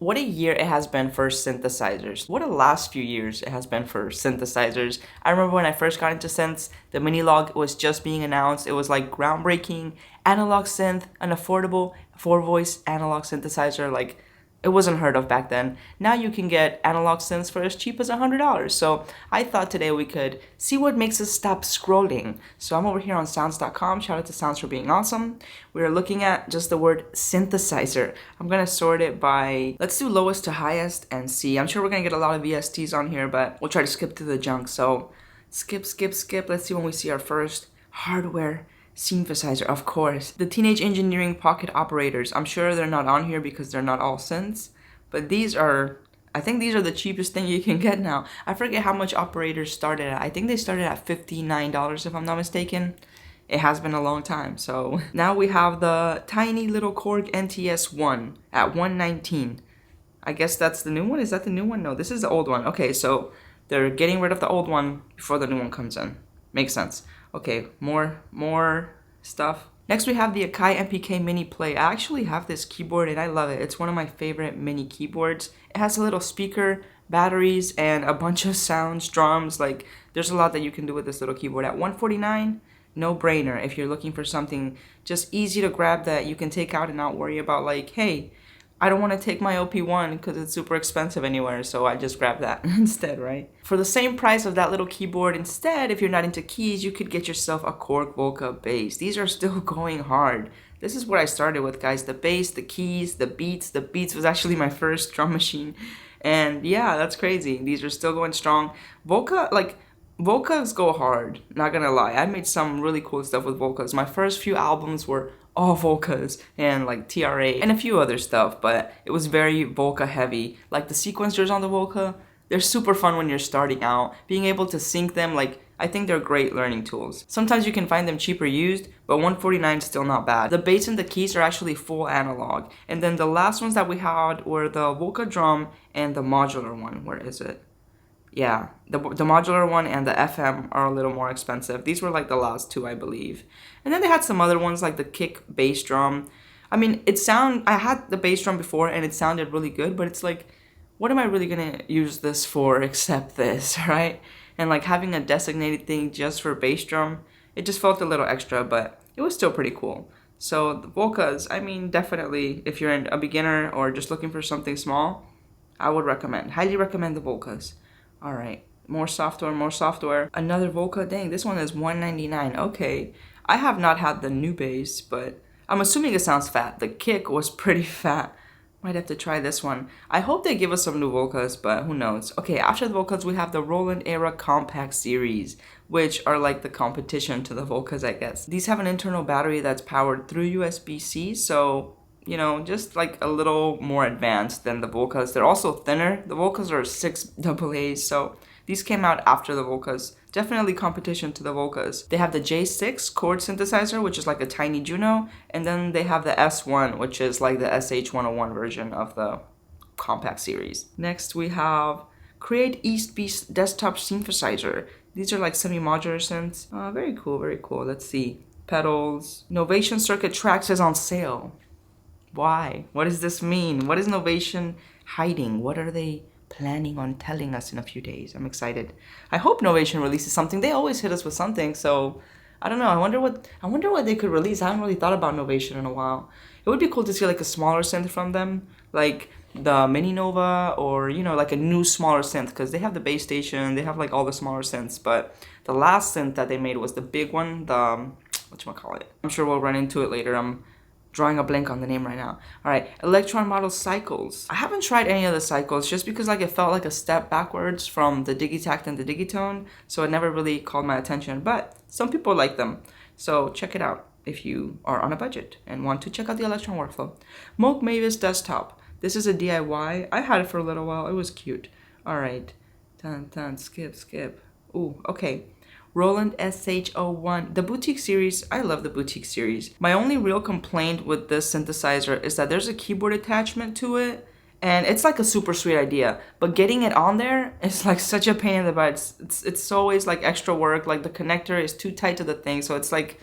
What a year it has been for synthesizers. What a last few years it has been for synthesizers. I remember when I first got into synths, the Minilog was just being announced. It was like groundbreaking, analog synth, an affordable 4-voice analog synthesizer. Like, it wasn't heard of back then. Now you can get analog synths for as cheap as $100. So I thought today we could see what makes us stop scrolling. So I'm over here on sounds.com. Shout out to Sounds for being awesome. We're looking at just the word synthesizer. I'm gonna sort it by, let's do lowest to highest and see. I'm sure we're gonna get a lot of VSTs on here, but we'll try to skip through the junk. So skip. Let's see when we see our first hardware synthesizer, of course. The Teenage Engineering Pocket Operators. I'm sure they're not on here because they're not all synths, but these are, I think these are the cheapest thing you can get now. I forget how much operators started at. I think they started at $59 if I'm not mistaken. It has been a long time. So now we have the tiny little Korg NTS1 at $119. I guess that's the new one. Is that the new one? No, this is the old one. Okay, so they're getting rid of the old one before the new one comes in. Makes sense. Okay, more stuff. Next we have the Akai MPK Mini Play. I actually have this keyboard and I love it. It's one of my favorite mini keyboards. It has a little speaker, batteries, and a bunch of sounds, drums. Like, there's a lot that you can do with this little keyboard. At $149, no brainer. If you're looking for something just easy to grab that you can take out and not worry about, like, hey, I don't want to take my OP1 because it's super expensive anywhere, so I just grab that instead, right? For the same price of that little keyboard, instead, if you're not into keys, you could get yourself a Korg Volca bass. These are still going hard. This is what I started with, guys. The bass, the keys, the beats. The beats was actually my first drum machine. And yeah, that's crazy. These are still going strong. Volcas go hard, not gonna lie. I made some really cool stuff with Volcas. My first few albums were all Volcas and like TRA and a few other stuff, but it was very Volca heavy. Like the sequencers on the Volca, they're super fun when you're starting out. Being able to sync them, like, I think they're great learning tools. Sometimes you can find them cheaper used, but $149 is still not bad. The bass and the keys are actually full analog. And then the last ones that we had were the Volca drum and the modular one. Where is it? Yeah, the modular one and the FM are a little more expensive. These were like the last two, I believe. And then they had some other ones like the kick bass drum. I mean, I had the bass drum before and it sounded really good, but it's like, what am I really gonna use this for except this, right? And like having a designated thing just for bass drum, it just felt a little extra, but it was still pretty cool. So the Volcas, I mean, definitely, if you're a beginner or just looking for something small, I would highly recommend the Volcas. All right, more software. Another Volca, dang, this one is $199. Okay, I have not had the new bass, but I'm assuming it sounds fat. The kick was pretty fat. Might have to try this one. I hope they give us some new Volcas, but who knows. Okay, after the Volcas, we have the Roland Era Compact Series, which are like the competition to the Volcas, I guess. These have an internal battery that's powered through USB-C, so, you know, just like a little more advanced than the Volcas. They're also thinner. The Volcas are 6 AA's, so these came out after the Volcas. Definitely competition to the Volcas. They have the J6 chord synthesizer, which is like a tiny Juno, and then they have the S1, which is like the SH101 version of the compact series. Next we have Create East Beast Desktop Synthesizer. These are like semi-modular synths. Very cool. Let's see. Pedals. Novation Circuit Tracks is on sale. Why? What does this mean? What is Novation hiding? What are they planning on telling us in a few days? I'm excited. I hope Novation releases something. They always hit us with something, so I don't know. I wonder what they could release. I haven't really thought about Novation in a while. It would be cool to see like a smaller synth from them, like the Mini Nova, or, you know, like a new smaller synth, because they have the base station, they have like all the smaller synths, but the last synth that they made was the big one, the whatchamacallit. I'm sure we'll run into it later. I'm drawing a blank on the name right now. All right, Electron Model Cycles. I haven't tried any of the cycles just because like it felt like a step backwards from the Digitact and the Digitone, so it never really called my attention, but some people like them. So check it out if you are on a budget and want to check out the Electron workflow. Moog Mavis Desktop. This is a DIY. I had it for a little while. It was cute. All right. Skip. Ooh, okay. Roland SH01. The Boutique series, I love the Boutique series. My only real complaint with this synthesizer is that there's a keyboard attachment to it, and it's like a super sweet idea, but getting it on there is like such a pain in the butt. It's always like extra work. Like the connector is too tight to the thing, so it's like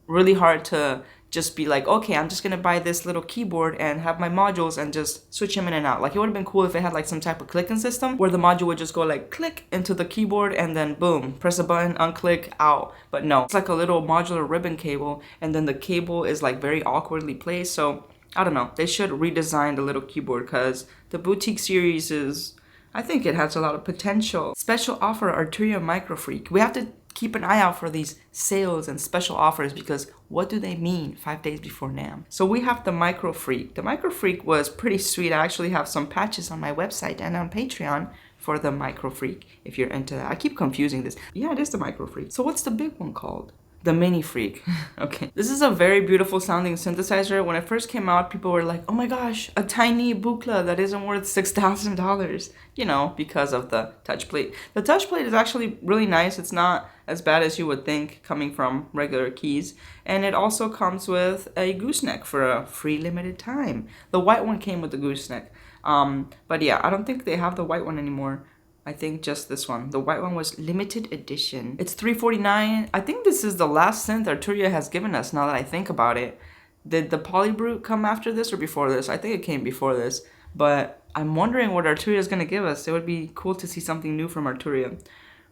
really hard to just be like, okay, I'm just gonna buy this little keyboard and have my modules and just switch them in and out. Like it would have been cool if it had like some type of clicking system where the module would just go like click into the keyboard and then boom, press a button, unclick, out. But no, it's like a little modular ribbon cable, and then the cable is like very awkwardly placed. So I don't know, they should redesign the little keyboard because the Boutique series is, I think it has a lot of potential. Special offer Arturia Microfreak. We have to keep an eye out for these sales and special offers because what do they mean 5 days before NAMM? So we have the Microfreak. The Microfreak was pretty sweet. I actually have some patches on my website and on Patreon for the Microfreak if you're into that. I keep confusing this. Yeah, it is the Microfreak. So what's the big one called? The Mini Freak. Okay. This is a very beautiful sounding synthesizer. When it first came out, people were like, oh my gosh, a tiny Buchla that isn't worth $6,000. You know, because of the touch plate. The touch plate is actually really nice. It's not as bad as you would think coming from regular keys. And it also comes with a gooseneck for a free limited time. The white one came with the gooseneck. But yeah, I don't think they have the white one anymore. I think just this one. The white one was limited edition. It's $349. I think this is the last synth Arturia has given us now that I think about it. Did the Polybrute come after this or before this? I think it came before this. But I'm wondering what Arturia is going to give us. It would be cool to see something new from Arturia.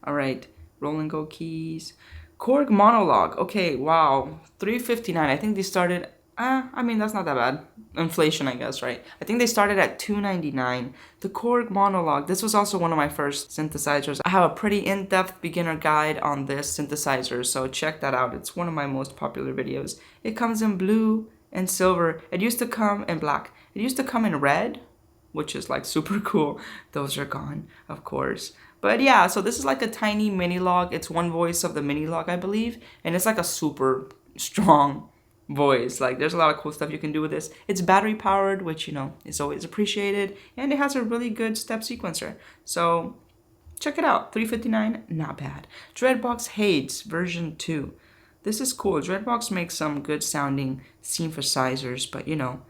All right. Roll and go keys. Korg Monologue. Okay, wow. $359. I think they started... I mean, that's not that bad. Inflation, I guess, right? I think they started at $299. The Korg Monologue. This was also one of my first synthesizers. I have a pretty in-depth beginner guide on this synthesizer, so check that out. It's one of my most popular videos. It comes in blue and silver. It used to come in black. It used to come in red, which is like super cool. Those are gone, of course. But yeah, so this is like a tiny mini log. It's one voice of the mini log, I believe. And it's like a super strong voice. Like there's a lot of cool stuff you can do with this. It's battery powered, which, you know, is always appreciated, and it has a really good step sequencer. So check it out. $359, not bad. Dreadbox Hades version 2. This is cool. Dreadbox makes some good sounding synthesizers, but you know,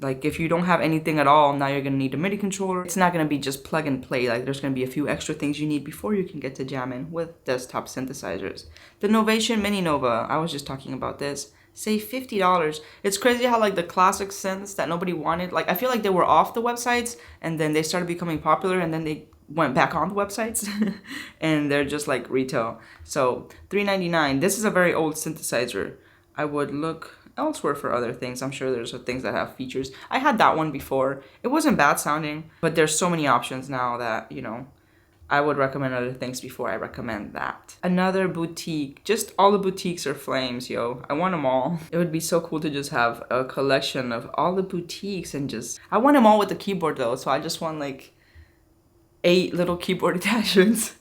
like if you don't have anything at all, now you're gonna need a MIDI controller. It's not gonna be just plug and play. Like there's gonna be a few extra things you need before you can get to jamming with desktop synthesizers. The Novation Mini Nova. I was just talking about this. Save $50. It's crazy how like the classic synths that nobody wanted, like I feel like they were off the websites and then they started becoming popular and then they went back on the websites and they're just like retail. So $399. This is a very old synthesizer. I would look elsewhere for other things. I'm sure there's things that have features. I had that one before. It wasn't bad sounding, but there's so many options now that, you know, I would recommend other things before I recommend that. Another boutique. Just all the boutiques are flames, yo. I want them all. It would be so cool to just have a collection of all the boutiques and just... I want them all with the keyboard though, so I just want like 8 little keyboard attachments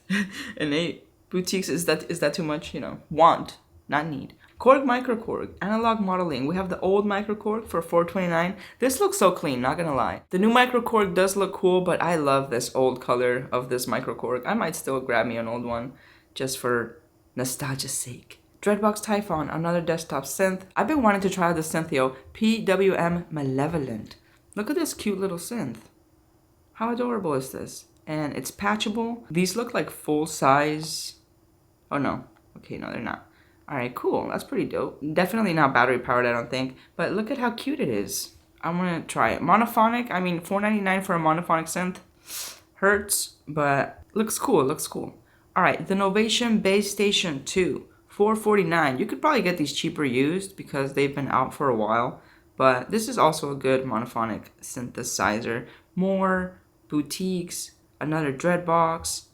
and 8 boutiques. Is that too much? You know, want, not need. Korg Microkorg, analog modeling. We have the old Microkorg for $429. This looks so clean, not gonna lie. The new Microkorg does look cool, but I love this old color of this Microkorg. I might still grab me an old one just for nostalgia's sake. Dreadbox Typhon, another desktop synth. I've been wanting to try the synth, yo. PWM Malevolent. Look at this cute little synth. How adorable is this? And it's patchable. These look like full size. Oh no. Okay, no, they're not. Alright, cool. That's pretty dope. Definitely not battery powered, I don't think. But look at how cute it is. I'm gonna try it. Monophonic, I mean, $499 for a monophonic synth. Hurts, but looks cool, looks cool. Alright, the Novation Base Station 2. $449. You could probably get these cheaper used because they've been out for a while. But this is also a good monophonic synthesizer. More boutiques. Another Dreadbox.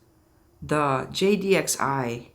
The JDXI.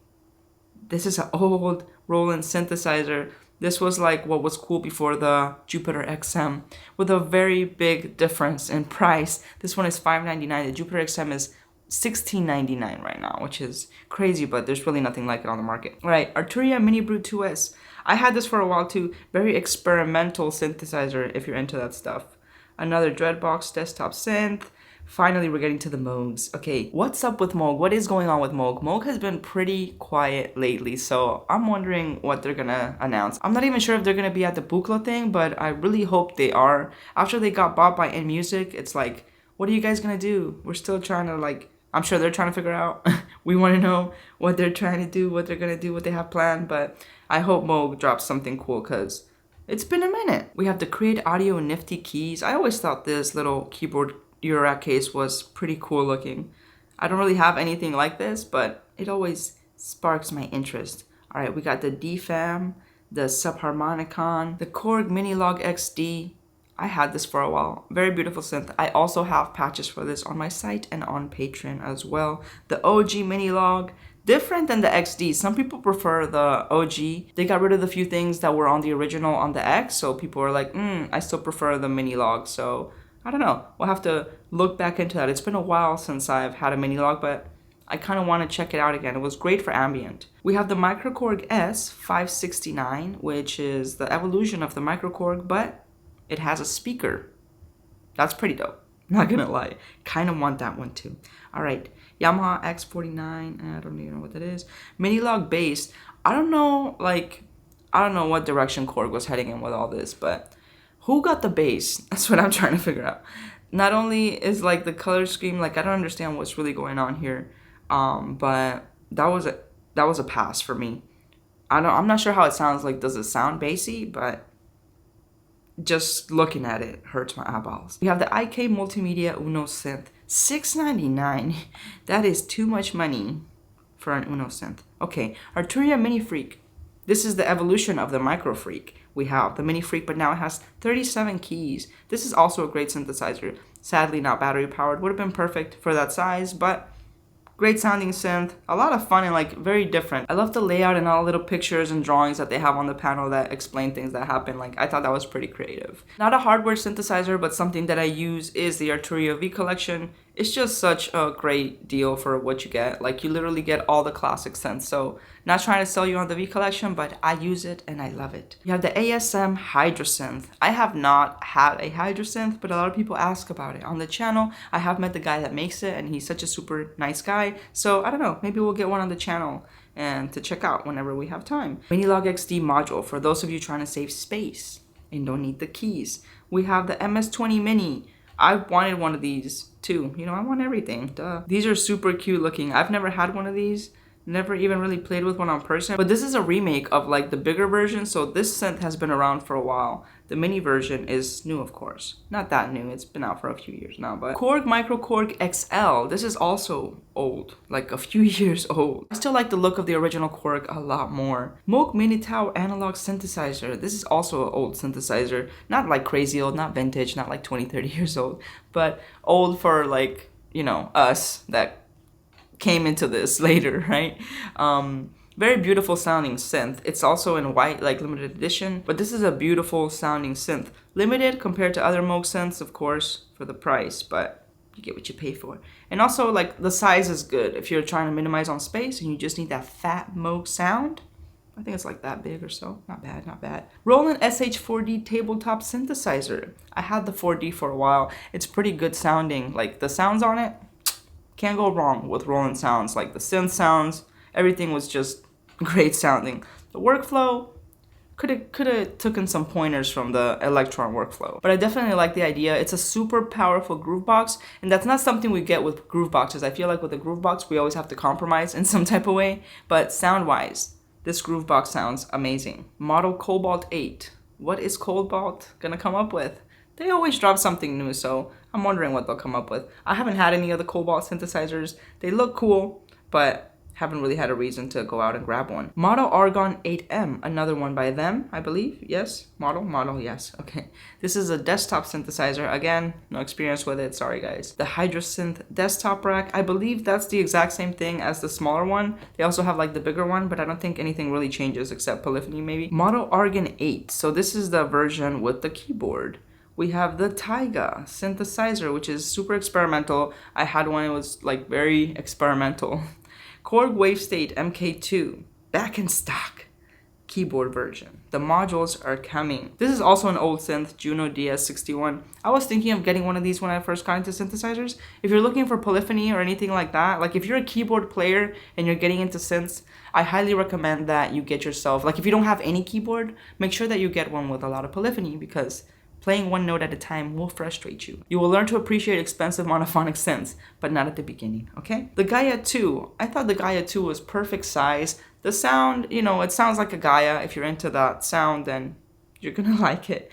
This is an old Roland synthesizer. This was like what was cool before the Jupiter XM with a very big difference in price. This one is $599. The Jupiter XM is $1699 right now, which is crazy, but there's really nothing like it on the market. All right, Arturia Mini Brute 2S. I had this for a while too. Very experimental synthesizer if you're into that stuff. Another Dreadbox desktop synth. Finally, we're getting to the Moogs. Okay, what's up with Moog? What is going on with Moog? Moog has been pretty quiet lately, so I'm wondering what they're gonna announce. I'm not even sure if they're gonna be at the Buchla thing, but I really hope they are. After they got bought by NMusic, it's like, what are you guys gonna do? We're still trying to like, I'm sure they're trying to figure out. We want to know what they're trying to do, what they're gonna do, what they have planned, but I hope Moog drops something cool, because It's been a minute. We have the Create Audio Nifty keys. I always thought this little keyboard Eurorack case was pretty cool looking. I don't really have anything like this, but it always sparks my interest. All right, we got the DFAM, the Subharmonicon, the Korg Minilog XD. I had this for a while. Very beautiful synth. I also have patches for this on my site and on Patreon as well. The OG Minilog, different than the XD. Some people prefer the OG. They got rid of the few things that were on the original on the X, so people are like, I still prefer the Minilog. So I don't know. We'll have to look back into that. It's been a while since I've had a Minilog, but I kind of want to check it out again. It was great for ambient. We have the Microkorg S569, which is the evolution of the Microkorg, but it has a speaker. That's pretty dope. Not gonna lie. Kind of want that one too. All right. Yamaha X49. I don't even know what that is. Minilog bass. I don't know what direction Korg was heading in with all this, but who got the bass? That's what I'm trying to figure out. Not only is like the color scheme, like I don't understand what's really going on here. But that was a pass for me. I'm not sure how it sounds. Like, does it sound bassy? But just looking at it hurts my eyeballs. We have the IK Multimedia Uno synth, $6.99. That is too much money for an Uno synth. Okay, Arturia Mini Freak. This is the evolution of the Micro Freak. We have the Mini Freak, but now it has 37 keys. This is also a great synthesizer. Sadly, not battery powered. Would have been perfect for that size, but great sounding synth, a lot of fun and like very different. I love the layout and all the little pictures and drawings that they have on the panel that explain things that happen. Like I thought that was pretty creative. Not a hardware synthesizer, but something that I use is the Arturia V collection. It's just such a great deal for what you get. Like you literally get all the classic synths. So not trying to sell you on the V collection, but I use it and I love it. You have the ASM Hydrasynth. I have not had a Hydrasynth, but a lot of people ask about it on the channel. I have met the guy that makes it and he's such a super nice guy. So I don't know, maybe we'll get one on the channel and to check out whenever we have time. Minilog XD module for those of you trying to save space and don't need the keys. We have the MS-20 Mini. I wanted one of these too. You know, I want everything. Duh. These are super cute looking. I've never had one of these. Never even really played with one on person. But this is a remake of like the bigger version. So this synth has been around for a while. The mini version is new, of course. Not that new. It's been out for a few years now. But Korg Microkorg XL. This is also old. Like a few years old. I still like the look of the original Korg a lot more. Moog Minitao Analog Synthesizer. This is also an old synthesizer. Not like crazy old. Not vintage. Not like 20, 30 years old. But old for like, you know, us that came into this later, right? Very beautiful sounding synth. It's also in white, like limited edition, but this is a beautiful sounding synth. Limited compared to other Moog synths, of course, for the price, but you get what you pay for. And also, like, the size is good. If you're trying to minimize on space and you just need that fat Moog sound, I think it's like that big or so. Not bad, not bad. Roland SH4D tabletop synthesizer. I had the 4D for a while. It's pretty good sounding. Like, the sounds on it, can't go wrong with Roland sounds. Like the synth sounds, everything was just great sounding. The workflow, could have taken some pointers from the Electron workflow. But I definitely like the idea. It's a super powerful Groovebox, and that's not something we get with Grooveboxes. I feel like with a Groovebox, we always have to compromise in some type of way. But sound-wise, this Groovebox sounds amazing. Model Cobalt 8. What is Cobalt gonna come up with? They always drop something new, so I'm wondering what they'll come up with. I haven't had any of the Cobalt synthesizers. They look cool, but haven't really had a reason to go out and grab one. Model Argon 8M, another one by them, I believe. Yes, model, yes, okay. This is a desktop synthesizer. Again, no experience with it, sorry guys. The Hydrasynth desktop rack, I believe that's the exact same thing as the smaller one. They also have like the bigger one, but I don't think anything really changes except polyphony maybe. Model Argon 8, so this is the version with the keyboard. We have the Taiga synthesizer, which is super experimental. I had one, it was like very experimental. Korg Wavestate MK2, back in stock, keyboard version. The modules are coming. This is also an old synth, Juno DS61. I was thinking of getting one of these when I first got into synthesizers. If you're looking for polyphony or anything like that, like if you're a keyboard player and you're getting into synths, I highly recommend that you get yourself, like if you don't have any keyboard, make sure that you get one with a lot of polyphony because playing one note at a time will frustrate you. You will learn to appreciate expensive monophonic synths, but not at the beginning, okay? The Gaia 2. I thought the Gaia 2 was perfect size. The sound, you know, it sounds like a Gaia. If you're into that sound, then You're gonna like it.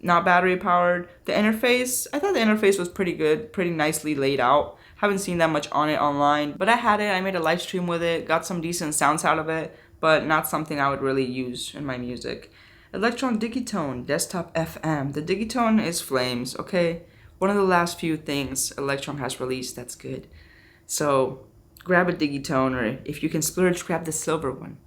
Not battery powered. The interface, I thought the interface was pretty good, pretty nicely laid out. Haven't seen that much on it online, but I had it. I made a live stream with it, got some decent sounds out of it, but not something I would really use in my music. Electron Digitone, desktop FM. The Digitone is flames, okay? One of the last few things Electron has released that's good. So grab a Digitone, or if you can splurge, grab the silver one.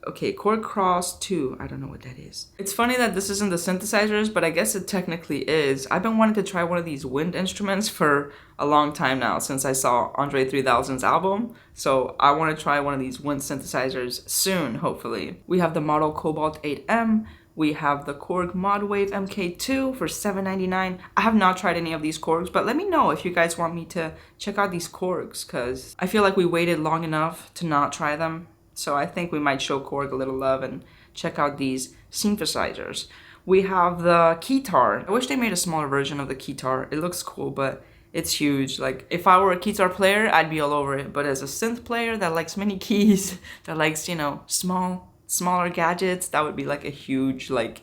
Okay, Chord Cross 2. I don't know what that is. It's funny that this isn't the synthesizers, but I guess it technically is. I've been wanting to try one of these wind instruments for a long time now, since I saw Andre 3000's album. So I want to try one of these wind synthesizers soon, hopefully. We have the Model Cobalt 8M. We have the Korg ModWave MK2 for $7.99. I have not tried any of these Korgs, but let me know if you guys want me to check out these Korgs, because I feel like we waited long enough to not try them. So I think we might show Korg a little love and check out these synthesizers. We have the Keytar. I wish they made a smaller version of the Keytar. It looks cool, but it's huge. Like, if I were a Keytar player, I'd be all over it. But as a synth player that likes many keys, that likes, you know, smaller gadgets, that would be like a huge, like,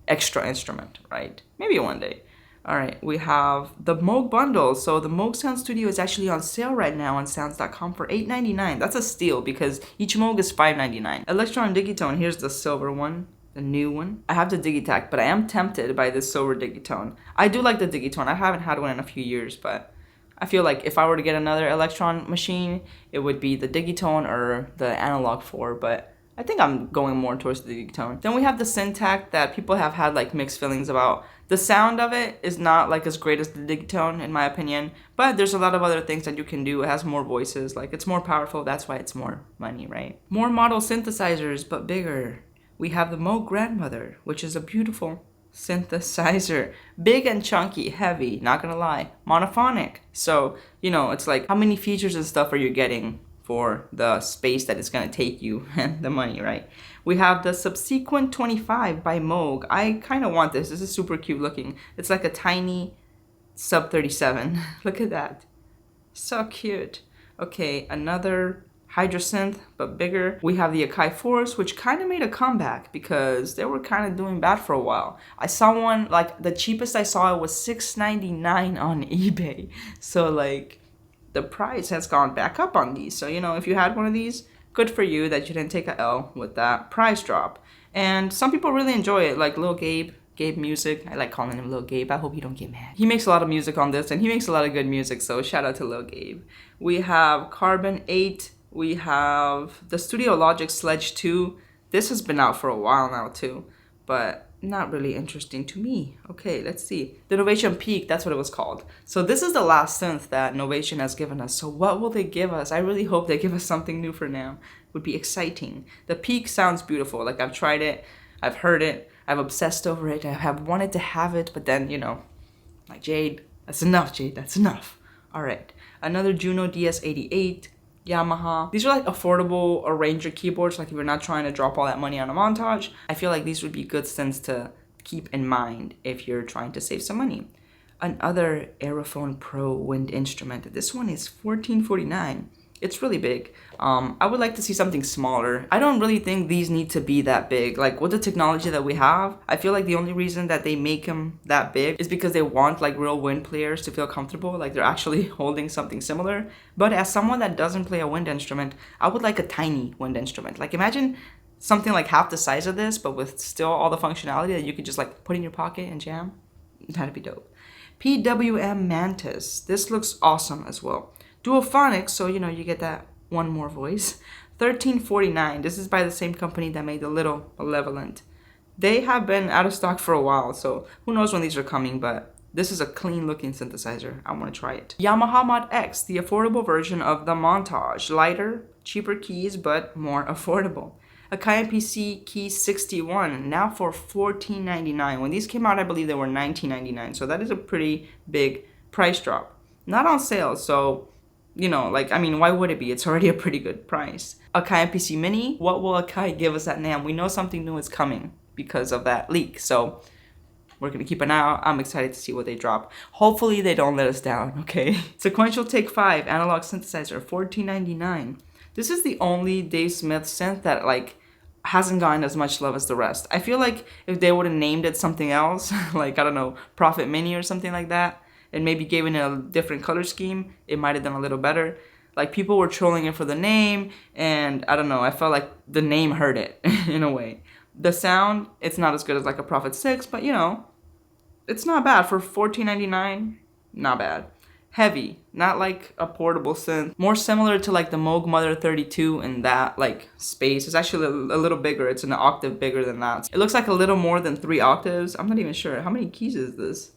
extra instrument, right? Maybe one day. All right, we have the Moog bundle. So the Moog Sound Studio is actually on sale right now on sounds.com for $8.99. That's a steal because each Moog is $5.99. Electron Digitone, here's the silver one, the new one. I have the Digitac, but I am tempted by this silver Digitone. I do like the Digitone. I haven't had one in a few years, but I feel like if I were to get another Electron machine, it would be the Digitone or the Analog 4, but I think I'm going more towards the Digitone. Then we have the Syntac that people have had like mixed feelings about. The sound of it is not like as great as the Digitone in my opinion, but there's a lot of other things that you can do. It has more voices, like it's more powerful, that's why it's more money, right? More model synthesizers, but bigger. We have the Moog Grandmother, which is a beautiful synthesizer. Big and chunky, heavy, not gonna lie. Monophonic. So, you know, it's like how many features and stuff are you getting for the space that it's gonna take you and the money, right? We have the Subsequent 25 by Moog. I kind of want this. This is super cute looking. It's like a tiny Sub 37. Look at that. So cute. Okay, another Hydrosynth, but bigger. We have the Akai Force, which kind of made a comeback because they were kind of doing bad for a while. I saw one, like the cheapest I saw it was $6.99 on eBay. So like the price has gone back up on these. So, you know, if you had one of these, good for you that you didn't take a L with that price drop. And some people really enjoy it, like Lil Gabe Music. I like calling him Lil Gabe. I hope you don't get mad. He makes a lot of music on this, and he makes a lot of good music, so shout out to Lil Gabe. We have Carbon 8. We have the Studio Logic Sledge 2. This has been out for a while now too, but not really interesting to me. Okay, let's see. The Novation Peak, that's what it was called. So this is the last synth that Novation has given us. So what will they give us? I really hope they give us something new for NAMM. It would be exciting. The Peak sounds beautiful. Like, I've tried it, I've heard it, I've obsessed over it, I have wanted to have it, but then, you know, like JAde, that's enough, JAde, that's enough. All right, another Juno DS88. Yamaha. These are like affordable arranger keyboards, like if you're not trying to drop all that money on a montage. I feel like these would be good synths to keep in mind if you're trying to save some money. Another Aerophone Pro wind instrument. This one is $14.49. It's really big. I would like to see something smaller. I don't really think these need to be that big. Like with the technology that we have, I feel like the only reason that they make them that big is because they want like real wind players to feel comfortable, like they're actually holding something similar. But as someone that doesn't play a wind instrument, I would like a tiny wind instrument. Like imagine something like half the size of this, but with still all the functionality that you could just like put in your pocket and jam. That'd be dope. PWM Mantis. This looks awesome as well. Duophonic, so you know you get that one more voice. $13.49. This is by the same company that made the Little Malevolent. They have been out of stock for a while, so who knows when these are coming, but this is a clean looking synthesizer. I want to try it. Yamaha Mod X, the affordable version of the Montage. Lighter, cheaper keys, but more affordable. Akai MPC Key 61, now for $14.99. When these came out, I believe they were $19.99, so that is a pretty big price drop. Not on sale, so you know, like, I mean, why would it be? It's already a pretty good price. Akai MPC Mini, what will Akai give us at NAMM? We know something new is coming because of that leak, so we're gonna keep an eye out. I'm excited to see what they drop. Hopefully they don't let us down, okay? Sequential Take 5, analog synthesizer, $14.99. This is the only Dave Smith synth that, like, hasn't gotten as much love as the rest. I feel like if they would have named it something else, like, I don't know, Prophet Mini or something like that, and maybe given it a different color scheme, it might have done a little better. Like, people were trolling it for the name, and I don't know, I felt like the name hurt it in a way. The sound, it's not as good as like a Prophet 6, but you know, it's not bad for $14.99. Not bad. Heavy, not like a portable synth. More similar to like the Moog Mother 32 in that like space. It's actually a little bigger. It's an octave bigger than that. It looks like a little more than 3 octaves. I'm not even sure. How many keys is this?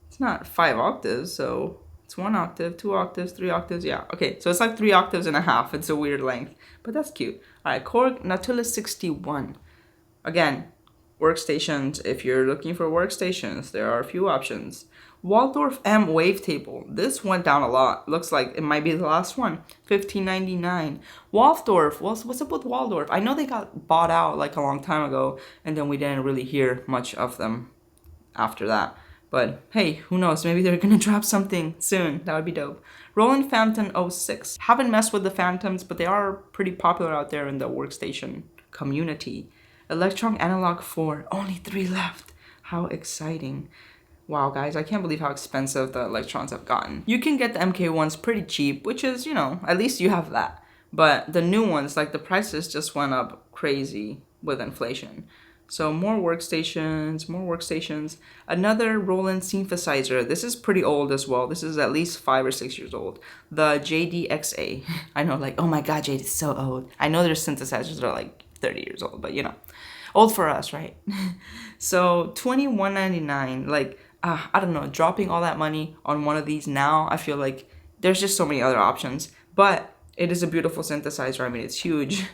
It's not 5 octaves, so it's 1 octave, 2 octaves, 3 octaves. Yeah, okay, so it's like 3 octaves and a half. It's a weird length, but that's cute. All right, Korg Nautilus 61. Again, workstations. If you're looking for workstations, there are a few options. Waldorf M wavetable. This went down a lot. Looks like it might be the last one. $15.99. Waldorf. What's up with Waldorf? I know they got bought out like a long time ago, and then we didn't really hear much of them after that. But hey, who knows? Maybe they're gonna drop something soon. That would be dope. Roland Phantom 06. Haven't messed with the Phantoms, but they are pretty popular out there in the workstation community. Electron Analog 4. Only 3 left. How exciting. Wow, guys, I can't believe how expensive the electrons have gotten. You can get the MK1s pretty cheap, which is, you know, at least you have that. But the new ones, like the prices just went up crazy with inflation. So more workstations, more workstations. Another Roland synthesizer. This is pretty old as well. This is at least 5 or 6 years old. The JAde XA. I know, like, oh my god, JAde is so old. I know there's synthesizers that are like 30 years old, but you know, old for us, right? So $21.99, like, I don't know, dropping all that money on one of these now, I feel like there's just so many other options. But it is a beautiful synthesizer. I mean, it's huge,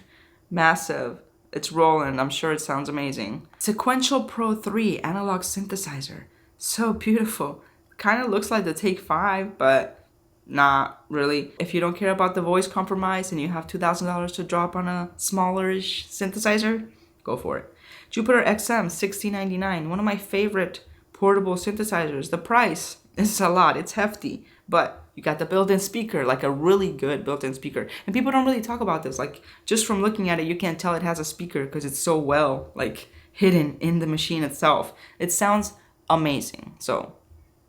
massive. It's Roland. I'm sure it sounds amazing. Sequential Pro 3 analog synthesizer. So beautiful. Kind of looks like the Take 5, but not really. If you don't care about the voice compromise and you have $2,000 to drop on a smallerish synthesizer, go for it. Jupiter XM, $16.99. One of my favorite portable synthesizers. The price is a lot. It's hefty, but you got the built-in speaker, like a really good built-in speaker. And people don't really talk about this. Like, just from looking at it, you can't tell it has a speaker because it's so well, like, hidden in the machine itself. It sounds amazing. So,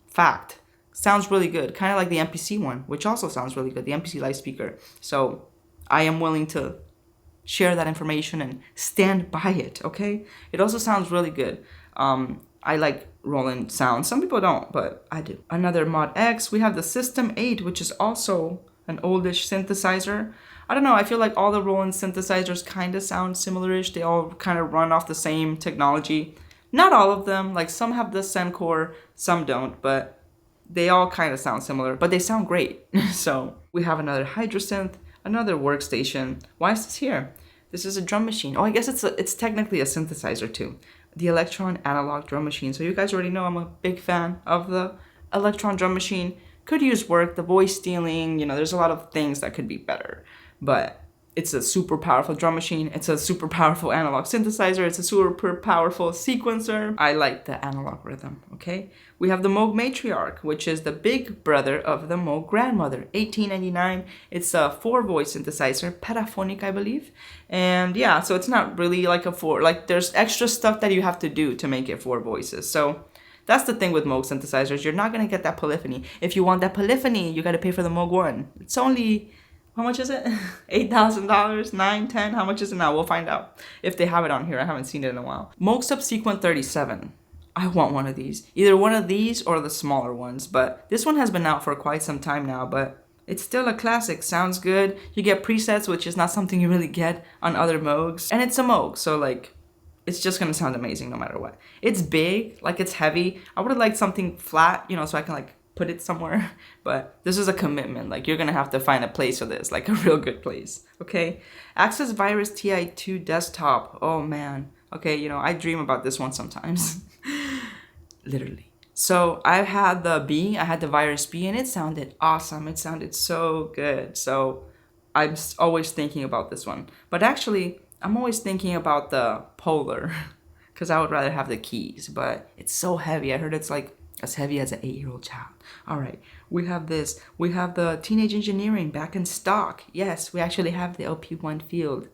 fact. Sounds really good. Kind of like the MPC one, which also sounds really good. The MPC Live speaker. So, I am willing to share that information and stand by it, okay? It also sounds really good. I like Roland sounds. Some people don't, but I do. Another Mod X. We have the System 8, which is also an oldish synthesizer. I don't know, I feel like all the Roland synthesizers kind of sound similar-ish. They all kind of run off the same technology. Not all of them. Like, some have the Sencor, some don't, but they all kind of sound similar. But they sound great. So, we have another Hydrasynth, another workstation. Why is this here? This is a drum machine. Oh, I guess it's technically a synthesizer too. The Electron Analog Drum Machine. So you guys already know I'm a big fan of the Electron Drum Machine. Could use work, the voice stealing, you know, there's a lot of things that could be better. But it's a super powerful drum machine. It's a super powerful analog synthesizer. It's a super powerful sequencer. I like the analog rhythm, okay? We have the Moog Matriarch, which is the big brother of the Moog Grandmother. $18.99. It's a 4-voice synthesizer, Polyphonic, I believe. And yeah, so it's not really like a 4, like there's extra stuff that you have to do to make it 4 voices. So that's the thing with Moog synthesizers. You're not gonna get that polyphony. If you want that polyphony, you gotta pay for the Moog one. It's only, how much is it? $8,000, $9, $10, how much is it now? We'll find out if they have it on here. I haven't seen it in a while. Moog Subsequent 37. I want one of these. Either one of these or the smaller ones, but this one has been out for quite some time now, but it's still a classic. Sounds good. You get presets, which is not something you really get on other Moogs. And it's a Moog, so like, it's just gonna sound amazing no matter what. It's big, like it's heavy. I would've liked something flat, you know, so I can like put it somewhere, but this is a commitment. Like, you're gonna have to find a place for this, like a real good place, okay? Access Virus TI2 desktop, oh man. Okay, you know, I dream about this one sometimes, literally. So I had the B, I had the Virus B, and it sounded awesome. It sounded so good. So I'm always thinking about this one. But actually, I'm always thinking about the Polar, because I would rather have the keys, but it's so heavy. I heard it's like as heavy as an 8-year-old child. All right, we have this. We have the Teenage Engineering back in stock. Yes, we actually have the LP1 field.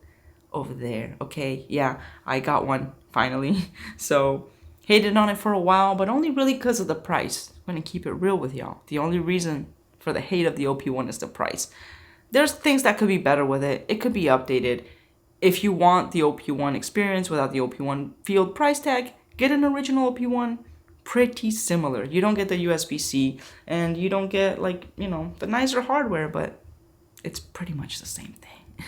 over there, okay? Yeah, I got one finally. So, hated on it for a while, but only really because of the price. I'm gonna keep it real with y'all. The only reason for the hate of the OP1 is the price. There's things that could be better with it. It could be updated. If you want the OP1 experience without the OP1 field price tag, get an original OP1. Pretty similar. You don't get the USB-C, and you don't get, like, you know, the nicer hardware, but it's pretty much the same thing.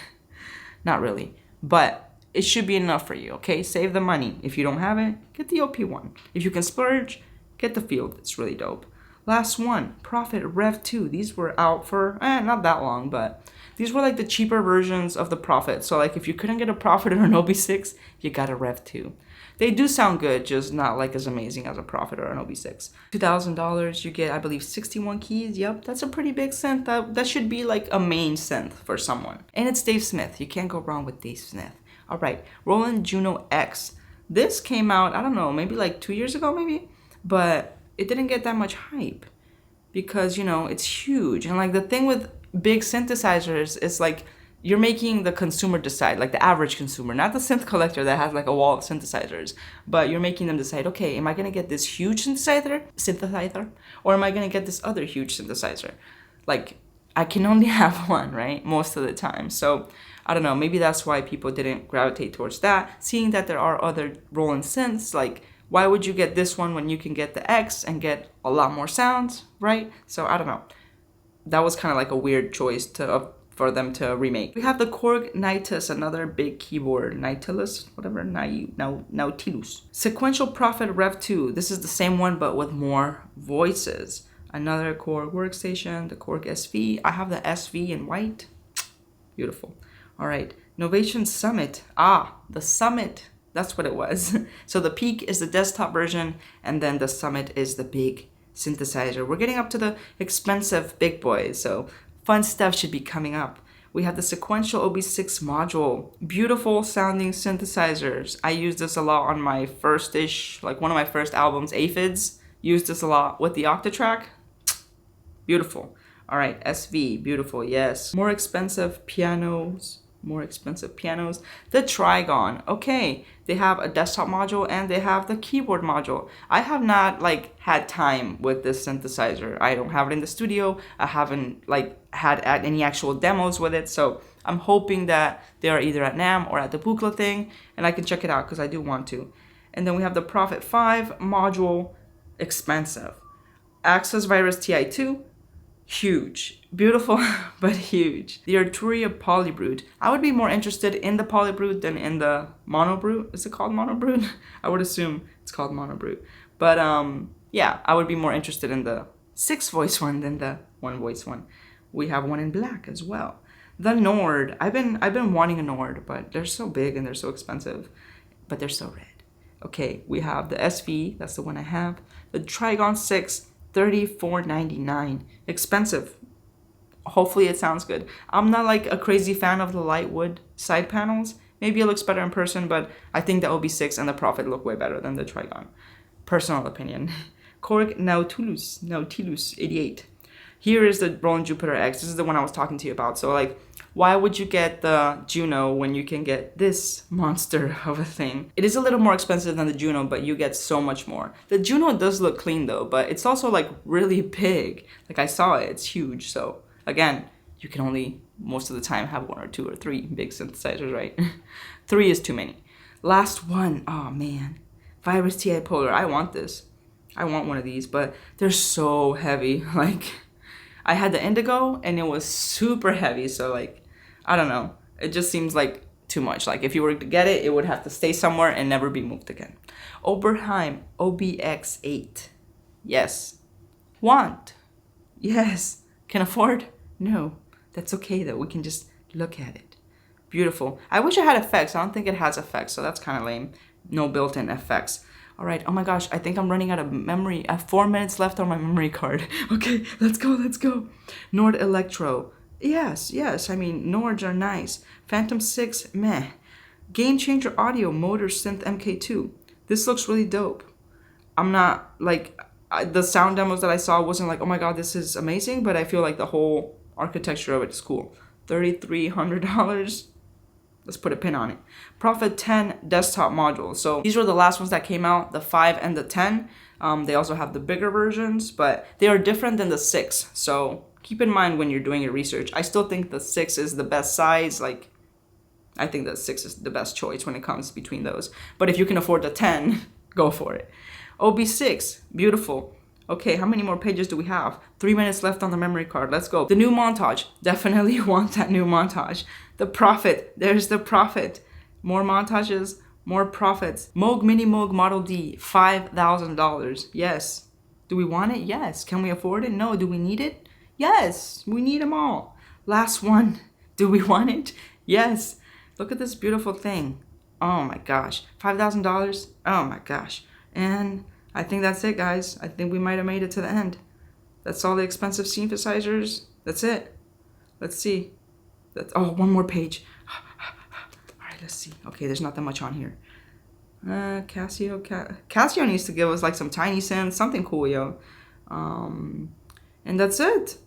Not really, but it should be enough for you, okay? Save the money. If you don't have it, get the OP1. If you can splurge, get the field. It's really dope. Last one, Prophet Rev 2. These were out for, not that long, but these were like the cheaper versions of the Prophet. So like if you couldn't get a Prophet or an OB6, you got a Rev 2. They do sound good, just not like as amazing as a Prophet or an OB6. $2,000, you get, I believe, 61 keys. Yep, that's a pretty big synth. That should be like a main synth for someone. And it's Dave Smith. You can't go wrong with Dave Smith. All right, Roland Juno X. This came out, I don't know, maybe like 2 years ago, maybe? But it didn't get that much hype because, you know, it's huge. And like the thing with big synthesizers is like you're making the consumer decide, like the average consumer, not the synth collector that has like a wall of synthesizers, but you're making them decide, okay, am I gonna get this huge synthesizer, or am I gonna get this other huge synthesizer? Like, I can only have one, right? Most of the time. So I don't know, maybe that's why people didn't gravitate towards that, seeing that there are other Roland synths. Like, why would you get this one when you can get the X and get a lot more sounds, right? So I don't know. That was kind of like a weird choice for them to remake. We have the Korg Naitus, another big keyboard. Nautilus, whatever, Nautilus. Sequential Prophet Rev 2. This is the same one, but with more voices. Another Korg workstation, the Korg SV. I have the SV in white. Beautiful. All right, Novation Summit. The Summit. That's what it was. So the Peak is the desktop version, and then the Summit is the big synthesizer. We're getting up to the expensive big boys, so fun stuff should be coming up. We have the Sequential OB6 module. Beautiful sounding synthesizers. I used this a lot on my first-ish, like one of my first albums, Aphids. Used this a lot with the Octatrack. Beautiful. All right, SV, beautiful, yes. More expensive pianos. The Trigon. Okay, they have a desktop module and they have the keyboard module. I have not like had time with this synthesizer. I don't have it in the studio. I haven't like had any actual demos with it. So I'm hoping that they are either at NAMM or at the Buchla thing, and I can check it out because I do want to. And then we have the Prophet 5 module, expensive. Access Virus TI2. Huge. Beautiful, but huge. The Arturia Polybrute. I would be more interested in the Polybrute than in the Monobrute. Is it called Monobrute? I would assume it's called Monobrute. But yeah, I would be more interested in the 6-voice one than the 1-voice one. We have one in black as well. The Nord. I've been wanting a Nord, but they're so big and they're so expensive. But they're so red. Okay, we have the SV. That's the one I have. The Trigon 6. $34.99. Expensive. Hopefully it sounds good. I'm not like a crazy fan of the light wood side panels. Maybe it looks better in person, but I think the OB6 and the Prophet look way better than the Trigon. Personal opinion. Korg Nautilus 88. Here is the Roland Jupiter X. This is the one I was talking to you about. So like, why would you get the Juno when you can get this monster of a thing? It is a little more expensive than the Juno, but you get so much more. The Juno does look clean though, but it's also like really big. Like I saw it, it's huge. So again, you can only most of the time have 1 or 2 or 3 big synthesizers, right? 3 is too many. Last one, oh man. Virus TI Polar, I want this. I want one of these, but they're so heavy. Like, I had the Indigo and it was super heavy, so like, I don't know. It just seems like too much. Like if you were to get it, it would have to stay somewhere and never be moved again. Oberheim OBX8. Yes. Want. Yes. Can afford? No. That's okay though. We can just look at it. Beautiful. I wish I had effects. I don't think it has effects, so that's kind of lame. No built-in effects. All right. Oh my gosh. I think I'm running out of memory. I have 4 minutes left on my memory card. Okay. Let's go. Nord Electro. Yes. I mean, Nords are nice. Phantom 6, meh. Game Changer Audio Motor Synth MK2. This looks really dope. I'm not, like, the sound demos that I saw wasn't like, oh my god, this is amazing, but I feel like the whole architecture of it is cool. $3,300. Let's put a pin on it. Prophet 10 desktop module. So these were the last ones that came out, the 5 and the 10. They also have the bigger versions, but they are different than the 6. So keep in mind when you're doing your research. I still think the 6 is the best size. Like, I think the 6 is the best choice when it comes between those. But if you can afford the 10, go for it. OB6, beautiful. Okay, how many more pages do we have? 3 minutes left on the memory card. Let's go. The new montage. Definitely want that new montage. The Prophet. There's the Prophet. More montages, more profits. Moog Mini Moog Model D, $5,000. Yes. Do we want it? Yes. Can we afford it? No. Do we need it? Yes. We need them all. Last one. Do we want it? Yes. Look at this beautiful thing. Oh my gosh. $5,000? Oh my gosh. And I think that's it, guys. I think we might have made it to the end. That's all the expensive synthesizers. That's it. Let's see. One more page. All right, let's see. Okay, there's not that much on here. Casio needs to give us like some tiny synths, something cool, yo. And that's it.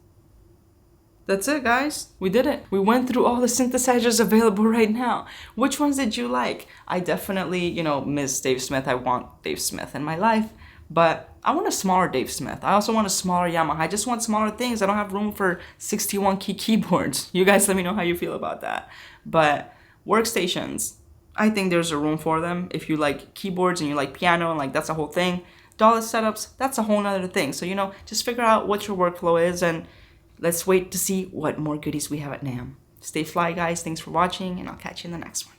That's it, guys. We did it. We went through all the synthesizers available right now. Which ones did you like? I definitely, miss Dave Smith. I want Dave Smith in my life. But I want a smaller Dave Smith. I also want a smaller Yamaha. I just want smaller things. I don't have room for 61 key keyboards. You guys let me know how you feel about that. But workstations, I think there's a room for them. If you like keyboards and you like piano and like that's a whole thing. DAW setups, that's a whole nother thing. So, just figure out what your workflow is and let's wait to see what more goodies we have at NAMM. Stay fly, guys. Thanks for watching, and I'll catch you in the next one.